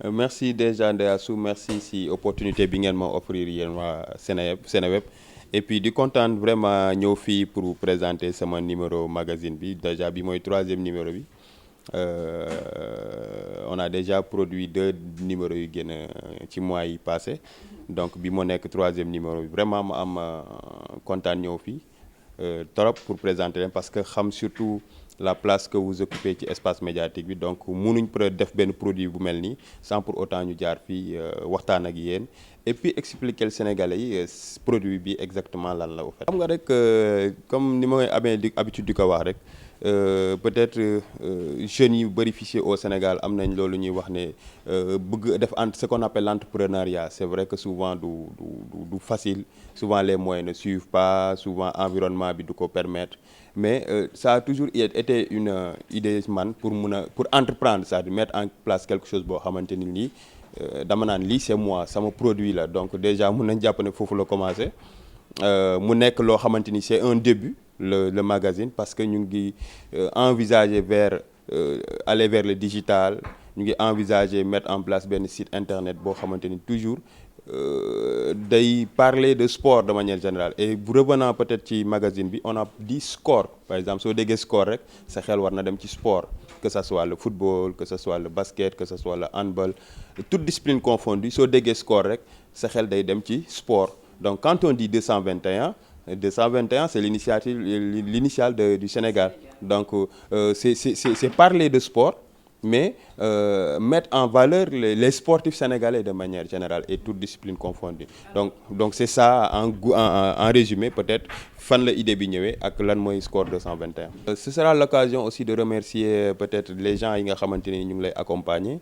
Merci déjà Ndeyassou, merci si opportunité bi ngeen ma offrir yéen waa Seneweb et puis di kontaan vraiment ñëw fii pour présenter sama numéro magazine bi déjà bi mooy troisième numéro bi on a déjà produit deux numéros yu génn ci mois yi passé donc bi moo nekk troisième numéro bi vraiment ma am kontaan ñëw fii trop pour présenter leen parce que xam surtout la place que vous occupez ci espace médiatique bi donc mënuñ def benn produit bu mel nii sans pour autant ñu jaar fii waxtaan ak yéen et puis expliquer le Sénégalais yi produit bi exactement lan la au fait. xam nga rek comme ni ma amee habitude di ko wax rek peut-être jeunes yi bëri fii au Sénégal am nañ loolu ñuy wax ne bëgg def ce qu'on appelle l'entrepreneuriat c'est vrai que souvent du facile souvent les moyens ne suivent pas souvent environnement bi du ko permettre. Mais ça a toujours été une idée man pour pour entreprendre c'est-à-dire mettre en place quelque chose boo xamante ni lii dama naan lii c'est moi sama produit la donc déjà mun nañ jàpp ne foofu la commencé mu nekk loo xamante ni c'est un début le magazine parce que ñu ngi envisager aller vers le digital ñu ngi envisager mettre en place benn site internet boo xamante ni toujours day parler de sport de manière générale et revenant peut-être ci magazine bi on a dit score par exemple soo déggee score rek sa xel war na dem ci sport que ça soit le football que ça soit le basket que ça soit le handball toute discipline confondue soo déggee score rek sa xel day dem ci sport donc quand on dit 221 c'est l'initiale du Sénégal donc c'est parler de sport mais mettre en valeur les sportifs sénégalais de manière générale et toutes disciplines confondues donc c'est ça en résumé peut-être fan la idée bi ñëwee ak lan mooy score 221. Ce sera l'occasion aussi de remercier peut-être les gens yi nga xamante ni ñu ngi lay accompagner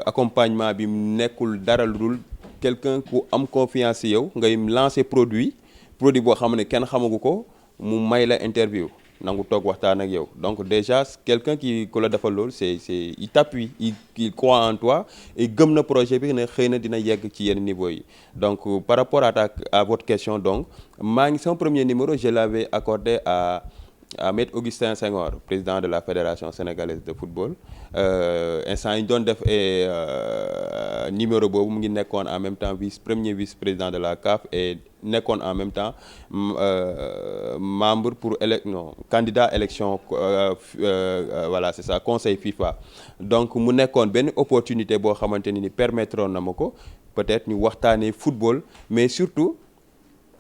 accompagnement bi nekkul dara lu dul quelqu'un ku am confiance ci yow ngay lancer produit boo xam ne kenn xamagu ko mu may la interview nangu toog waxtaan ak yow donc déjà quelqu'un qui ku la defal loolu c'est il t'appuie il croit en toi et gëm na projet bi ne xëy na dina yegg ci yenn niveau yi donc par rapport à votre question donc maa ngi sama premier numéro je l'avais accordé à Maître Augustin Senghor président de la Fédération sénégalaise de football instant yi ñu doon def numéro boobu mu ngi nekkoon en même temps premier vice-président de la CAF et nekkoon en même temps membre pour candidat élection voilà c'est ça conseil FIFA donc mu nekkoon benn opportunité boo xamante ni permettre na ma ko peut-être ñu waxtaanee football mais surtout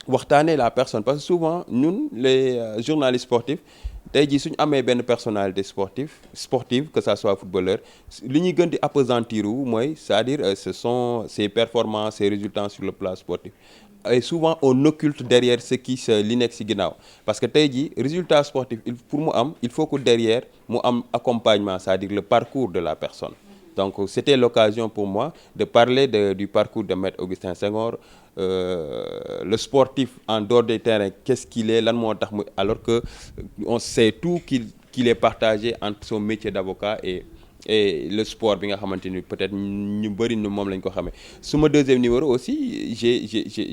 waxtaanee la personne parce que souvent ñun les journalistes sportifs tey jii suñu amee benn personnalité sportive que ça soit footballeur li ñuy gën di appesantir wu mooy c'est-à-dire ce sont ses performances ses résultats sur le plan sportif et souvent on occulte derrière li nekk ci ginnaaw parce que tey jii résultat sportif pour mu am il faut que derrière mu am accompagnement c'est-à-dire le parcours de la personne donc c'était l'occasion pour moi de parler du parcours de Maître Augustin Senghor le sportif en dehors des terrains qu'est-ce qu'il est lan moo tax mu alors que on sait tout qu'il est partagé entre son métier d'avocat et le sport bi nga xamante ni peut-être ñu bëri nu moom lañ ko xamee suma deuxième numéro aussi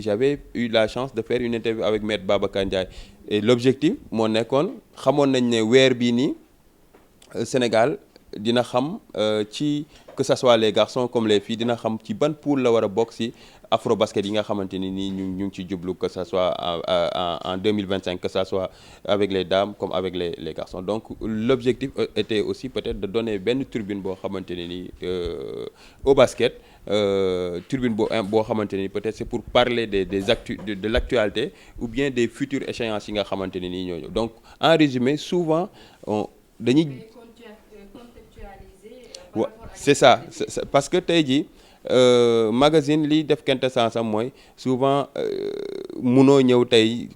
j'avais eu la chance de faire une interview avec Maître Babacar Ndiaye et l'objectif moo nekkoon xamoon nañ ne weer bii nii Sénégal dina xam ci que ça soit les garçons comme les filles dina xam ci ban poule la war a bokk ci afro-basket yi nga xamante ni nii ñu ngi ci jublu que ça soit en 2025 que ça soit avec les dames comme avec les garçons donc l'objectif était aussi peut-être de donner benn tribune boo xamante ne nii au basket tribune boo xamante ni peut-être c'est pour parler de l'actualité ou bien des futures échéances yi nga xamante ne nii ñooñu donc en résumé souvent dañuy c'est ça parce que tey jii magazine liy def quintessence am mooy souvent munoo ñëw tey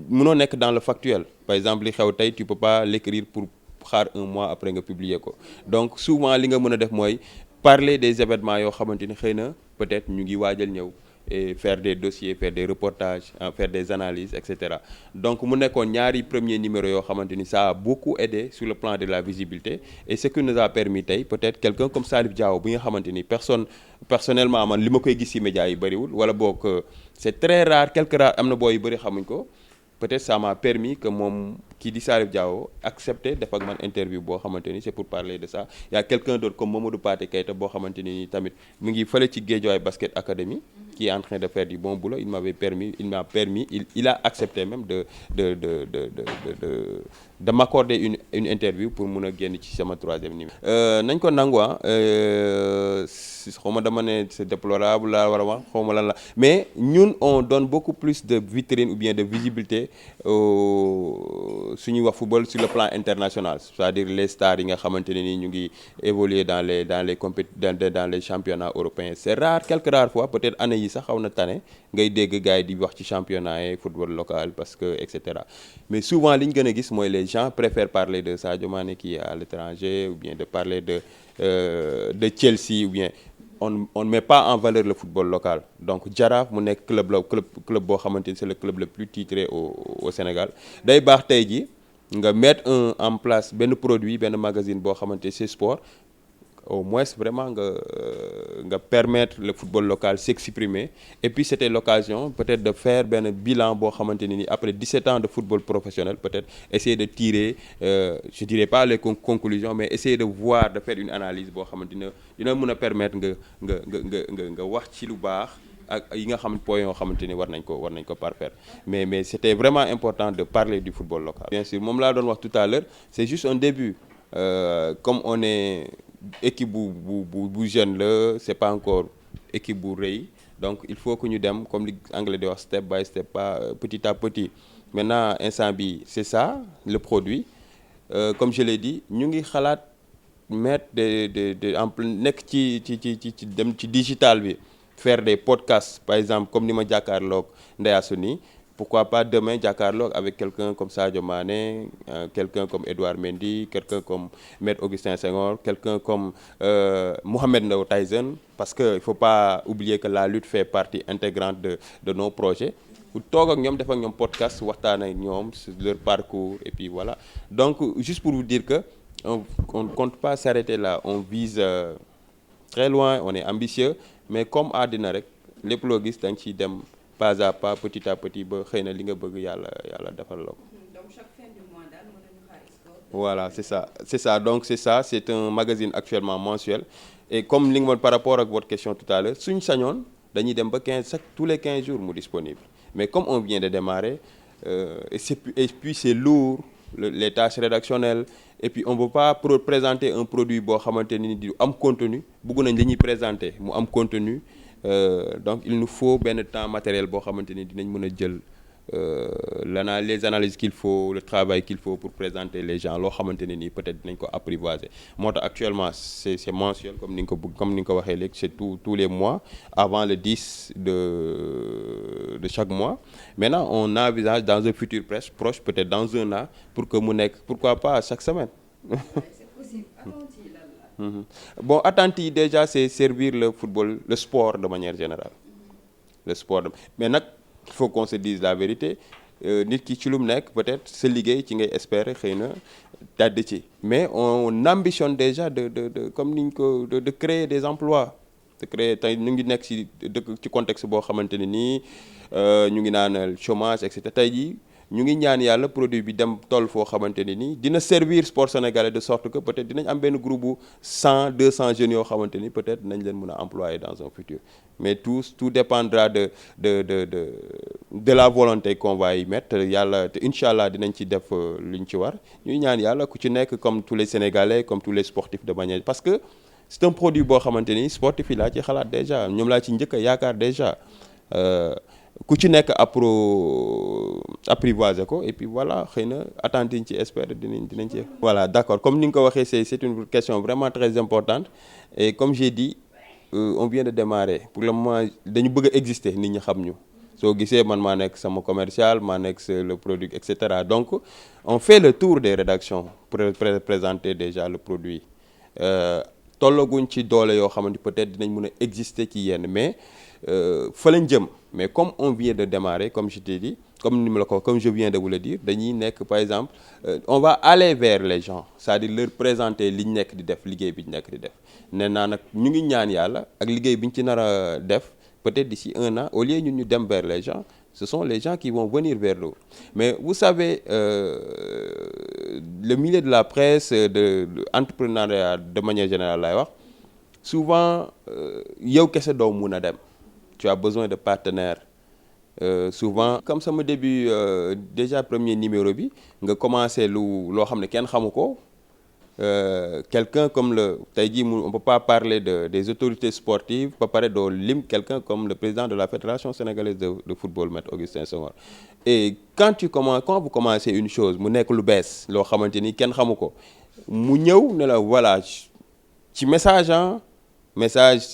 munoo nekk dans le factuel par exemple li xew tey tu peux pas l'écrire pour xaar un mois après nga publier ko donc souvent li nga mën a def mooy parler des événements yoo xamante ni xëy na peut-être ñu ngi waajal ñëw et faire des dossiers faire des reportages faire des analyses etc donc mu nekkoon ñaari premier numéro yoo xamante ni ça a beaucoup aidé sur le plan de la visibilité et ce qui nous a permis tey peut-être quelqu'un comme Salif Diao bi nga xamante ni personnellement man li ma koy gis ci médias yi bëriwul wala boog c'est très rare quelque rare am na booy yu bëri xamuñ ko peut-être ça m'a permis que moom kii di Salif Diao accepter def ak man interview boo xamante ni c'est pour parler de ça. Il y a quelqu'un d'autre comme Mamadou Pathé Keita boo xamante ni tamit mu ngi fële ci Guédiawaye Basket Academy qui est en train de faire du bon boulot. Il m'a permis, il a accepté même de m'accorder une interview pour mun a génn ci sama 3e numéro. nañ ko nangu xaw ma dama ne c'est déplorable laa war a wax xaw ma lan la mais ñun on donne beaucoup plus de vitrine ou bien de visibilité suñuy wax football sur le plan international, c'est-à-dire les stars yi nga xamante ne ni ñu ngi évoluer dans les championnats européens. C'est rare, quelques rares fois peut-être année yi sax xaw na tane ngay dégg gars yi di wax ci championnat yi football local parce que et cetera, mais souvent li ñu gën a gis mooy les gens préfèrent parler de Sadio Mané qui est à l'étranger ou bien de parler de Chelsea ou bien on ne met pas en valeur le football local. Donc Jaraaf mu nekk club boo xamante ni c'est le club le plus titré au Sénégal. Day baax tey ji nga mettre en place benn produit benn magazine boo xamante ni c'est sport, au moins vraiment nga permettre le football local s'exprimer. Et puis c'était l'occasion peut-être de faire benn bilan boo xamante ni après 17 ans de football professionnel, peut-être essayer de tirer je dirais pas les conclusions, mais essayer de voir, de faire une analyse boo xamante ni dina mën a permettre nga wax ci lu baax ak yi nga xam point yoo xamante ni war nañ ko parfaire. Mais c'était vraiment important de parler du football local. Bien sûr moom laa doon wax tout à l'heure, c'est juste un début. Comme on est équipe bu jeune la, c'est pas encore équipe bu rëy, donc il faut que ñu dem comme li anglais di wax step by step, pas petit à petit. Maintenant instant bi c'est ça le produit. Comme je l'ai dit ñu ngi xalaat mettre nekk ci dem ci digital bi, faire des podcasts par exemple comme ni ma jàkkaarloog Ndeya Soni. Pourquoi pas demain jàkkaarloog avec quelqu'un comme Sadio Mané, quelqu'un comme Edouard Mendy, quelqu'un comme Maître Augustin Senghor, quelqu'un comme Mohamed Ndao Tyson, parce que il faut pas oublier que la lutte fait partie intégrante de nos projets. Pour toog ak ñoom def ak ñoom podcast waxtaan ak ñoom sur leur parcours et puis voilà. Donc juste pour vous dire que on ne compte pas s'arrêter là, on vise très loin, on est ambitieux, mais comme àddina rek lépp loo gis da nga ciy dem pas à pas, petit à petit ba xëy na li nga bëgg yàlla defal la ko. Donc chaque fin du mois daal mën nañu xaar sport. Voilà, c'est ça donc c'est un magazine actuellement mensuel. Et comme li nga par rapport ak votre question tout à l'heure, suñu sañoon dañuy dem ba tous les 15 jours mu disponible. Mais comme on vient de démarrer et puis c'est lourd, les tâches rédactionnelles, et puis on ne peut pas présenter un produit boo xamante ni di am contenu, bëgg nañ li ñuy présenter mu am contenu. Donc il nous faut benn temps matériel boo xamante ni dinañ mën a jël les analyses qu'il faut, le travail qu'il faut pour présenter les gens loo xamante ne nii peut-être dinañ ko apprivoiser. Moo tax actuellement c'est mensuel comme ni nga ko waxee léegi, c'est tous les mois avant le 10 de chaque mois. Maintenant on envisage dans un futur proche peut-être dans un an pour que mu nekk pourquoi pas chaque semaine. C'est possible. Bon, attente yi déjà c'est servir le football, le sport de manière générale. Le sport mais nag il faut qu'on se dise la vérité, nit ki ci lu mu nekk peut-être sa liggéey ci ngay espérer xëy na tàdd ci, mais on ambitionne déjà de comme niñ ko de créer des emplois, de créer tey ñu ngi nekk ci contexte boo xamante ne nii ñu ngi naan chômage et cetera. Tey jii ñu ngi ñaan yàlla produit bi dem toll foo xamante ne nii dina servir sport sénégalais de sorte que peut-être dinañ am benn groupe bu 100-200 jeunes yoo xamante ni peut-être nañ leen mën a employer dans un futur. Mais tout dépendra de la volonté qu'on va y mettre. Yàlla te incha allah dinañ ci def lu ñu ci war ñuy ñaan yàlla ku ci nekk comme tous les Sénégalais, comme tous les sportifs de manière, parce que c'est un produit boo xamante ni sportif yi laa ci xalaat déjà, ñoom laa ci njëkk a yaakaar déjà. Ku ci nekk apprivoiser ko et puis voilà xëy na attente yi ñu ci espère dinañ ci. Voilà, d'accord, comme ni nga ko waxee c'est une question vraiment très importante et comme j'ai dit on vient de démarrer. Pour le moment dañu bëgg a exister, nit ñi xam ñu. Soo gisee man maa nekk sama commercial, maa nekk le produit et cetera. Donc on fait le tour des rédactions pour présenter déjà le produit. Tollaguñ ci doole yoo xamante peut-être dinañ mën a exister ci yenn, mais fa lañ jëm. Mais comme on vient de démarrer, comme je t'ai dit, comme je viens de vous le dire, dañuy nekk par exemple on va aller vers les gens, c'est-à-dire leur présenter li ñu nekk di def, liggéey bi ñu nekk di def. Nee naa nag ñu ngi ñaan yàlla ak liggéey bi ñu ci nar a def peut-être d'ici un an, au lieu ñun ñu dem vers les gens, ce sont les gens qui vont venir vers nous. Mais vous savez, le milieu de la presse, de l'entrepreneuriat de manière générale laay wax souvent yow kese doo mun a dem. Tu as besoin de partenaires. Souvent comme sama début déjà premier numéro bi nga commencé loo xam ne kenn xamu ko quelqu'un comme tey jii on peut pas parler des autorités sportives ba pare doo lim quelqu'un comme le président de la fédération sénégalaise de football Maître Augustin Senghor. Et quand vous commencez une chose mu nekk lu bees loo xamante ni kenn xamu ko mu ñëw ne la voilà ci message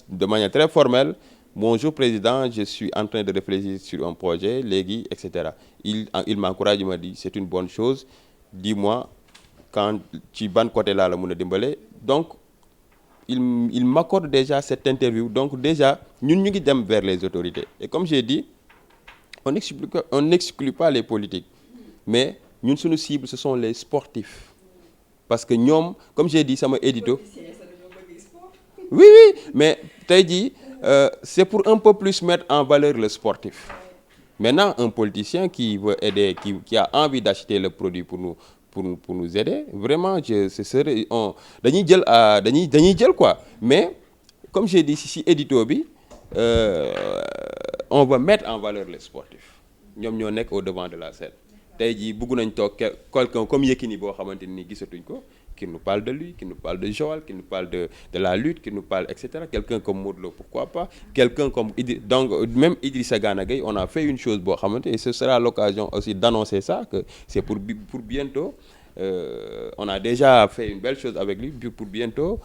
de manière très formelle. Bonjour président, je suis en train de réfléchir sur un projet léegi et cetera il m'encourage, il m'a dit c'est une bonne chose, dis-moi quand ci ban côté laa la mën a dimbale. Donc il m'accorde déjà cette interview, donc déjà ñun ñu ngi dem vers les autorités. Et comme j'ai dit, on n'exclut pas les politiques, mais ñun suñu cible ce sont les sportifs, parce que ñoom comme j'ai dit sama édito oui mais tey jii c'est pour un peu plus mettre en valeur le sportif. Maintenant, un politicien qui veut aider, qui a envie d'acheter le produit pour nous aider, vraiment, dañuy jël quoi. Mais comme j'ai dit si édito bi, on va mettre en valeur les sportifs. ñoom ñoo nekk au devant de la scène. Tey jii bëgg nañ toog quelqu'un comme Yékini boo xamante ni gisatuñ ko, qui nous parle de lui, qui nous parle de Joal, qui nous parle de la lutte, qui nous parle, etc. Quelqu'un comme Modou Lo, pourquoi pas. Quelqu'un comme donc même Idrissa Gana Gueye, on a fait une chose boo xamante et ce sera l'occasion aussi d'annoncer ça, que c'est pour bientôt. On a déjà fait une belle chose avec lui pour bientôt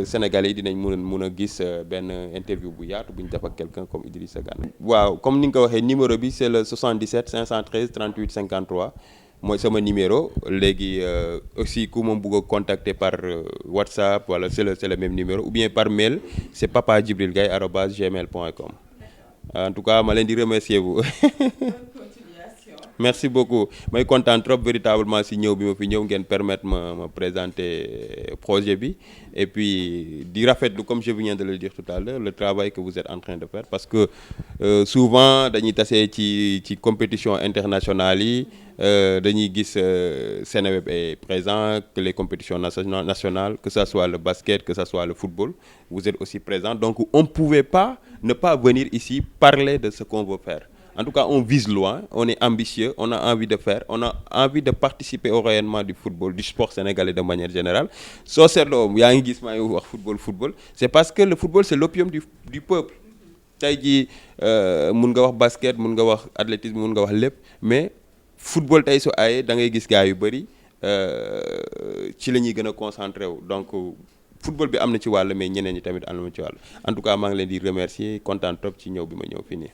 Sénégalais yi dinañ mun a gis benn interview bu yaatu bu ñu def ak quelqu'un comme Idrissa Gana. waaw comme ni nga ko waxee numéro bi c'est le 77 513 38 53 mooy sama numéro léegi aussi ku ma bëgg a contacter par WhatsApp wala c'est le même numéro ou bien par mail c'est papadjibrilgaye@gmail.com. En tout cas ma leen di remercier vous. Merci beaucoup may kontaan trop véritablement si ñëw bi ma fi ñëw ngeen permettre ma présenter projet bi et puis di rafetlu comme je viens de le dire tout à l'heure le travail que vous êtes en train de faire, parce que souvent dañuy tasee ci compétition internationales yi dañuy gis Seneweb est présent, que les compétitions nationales, que ça soit le basket, que ça soit le football, vous êtes aussi présent, donc on ne pouvait pas ne pas venir ici parler de ce qu'on veut faire. En tout cas, on vise loin, on est ambitieux, on a envie de faire, on a envie de participer au rayonnement du football, du sport sénégalais de manière générale. Soo seetloo yaa ngi gis maa ngi wax football, c'est parce que le football c'est l'opium du peuple. Tey jii mun nga wax basket, mun nga wax athlétisme, mun nga wax lépp, mais football tey su ayee da ngay gis gars yu bëri ci la ñuy gën a concentré wu. Donc football bi am na ci wàll, mais ñeneen ñi tamit am na ci wàll. En tout cas maa ngi leen di remercier, kontaan trop ci ñëw bi ma ñëw fii nii.